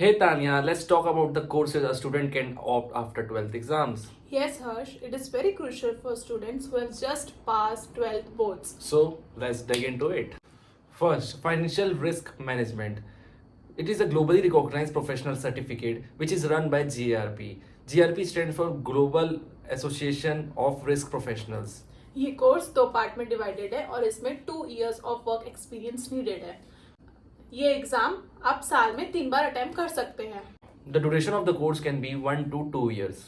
Hey Tanya, let's talk about the courses a student can opt after 12th exams. Yes, Harsh, it is very crucial for students who have just passed 12th boards. So let's dig into it. First, financial risk management. It is a globally recognized professional certificate which is run by GRP. GRP stands for Global Association of Risk Professionals. ये course दो part में divided है और इसमें 2 years of work experience needed है। ये exam आप साल में 3 बार अटेम्प्ट कर सकते हैं। The duration of the course can be 1 to 2 years.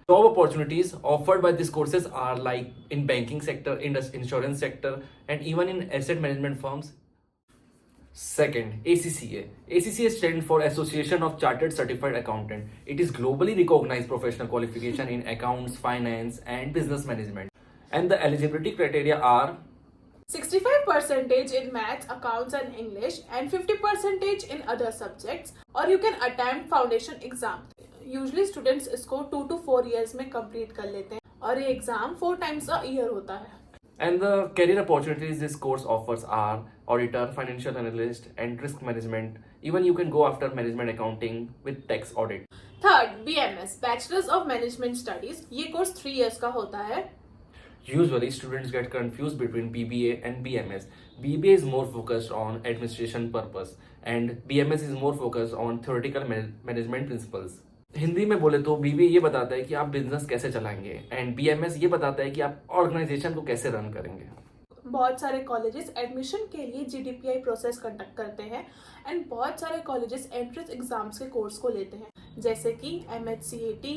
Job opportunities offered by these courses are like in banking sector, in the insurance sector, and even in asset management firms. Second, ACCA. ACCA stands for Association of Chartered Certified Accountant. It is globally recognized professional qualification in accounts, finance, and business management. And the eligibility criteria are 65% in maths, accounts and English and 50% in other subjects, or you can attempt foundation exam. Usually students इसको 2 to 4 years में complete कर लेते हैं और ये exam 4 times a year होता है। And the career opportunities this course offers are auditor, financial analyst, and risk management. Even you can go after management accounting with tax audit. Third, BMS, Bachelor's of Management Studies. ये course 3 years का होता है। Usually, students get confused between BBA and BMS. BBA is more focused on administration purpose, and BMS is more focused on theoretical management principles. Hindi में बोले तो BBA ये बताता है कि आप बिजनेस कैसे चलाएंगे एंड बीएमएस ये बताता है कि आप ऑर्गेनाइजेशन को कैसे रन करेंगे। बहुत सारे कॉलेजेस एडमिशन के लिए जीडीपीआई प्रोसेस कंडक्ट करते हैं एंड बहुत सारे कॉलेजेस एंट्रेंस एग्जाम्स के कोर्स को लेते हैं जैसे कि MHCAT,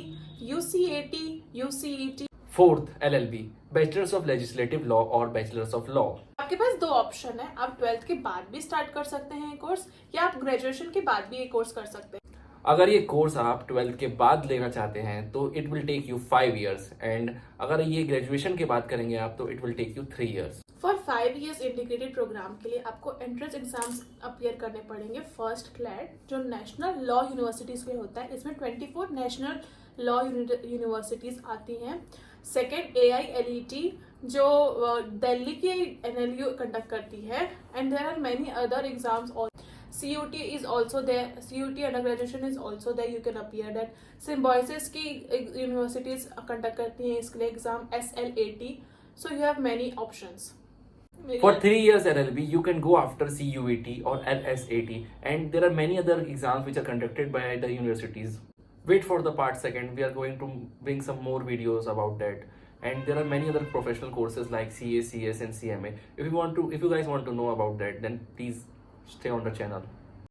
UCAT, UCET. Fourth, LLB, bachelors of legislative law और बैचलर्स ऑफ लॉ। आपके पास 2 ऑप्शन है, आप 12th के बाद भी स्टार्ट कर सकते हैं ये कोर्स या आप ग्रेजुएशन के बाद भी ये कोर्स कर सकते हैं। अगर ये कोर्स आप 12th के बाद लेना चाहते हैं तो it will take you 5 years and अगर ये ग्रेजुएशन के बाद करेंगे आप तो it will take you 3 years। For 5 years integrated programme के लिए आपको एंट्रेंस एग्जाम्स अपीयर करने पड़ेंगे। फर्स्ट क्लैट जो नेशनल लॉ यूनिवर्सिटीज के होता है, इसमें 24 नेशनल लॉ यूनिवर्सिटीज आती हैं। सेकेंड, AILET जो दिल्ली की NLU कंडक्ट करती है and there are many other exams. CUT is also there. CUT under graduation is also there. You can appear that. Symbiosis की universities conduct करती हैं इसके लिए exam SLAT. So you have many options. For 3 years LLB, you can go after CUET or LSAT, and there are many other exams which are conducted by the universities. Wait for the part second. We are going to bring some more videos about that. And there are many other professional courses like CA, CS, and CMA. If you guys want to know about that, then please stay on the channel.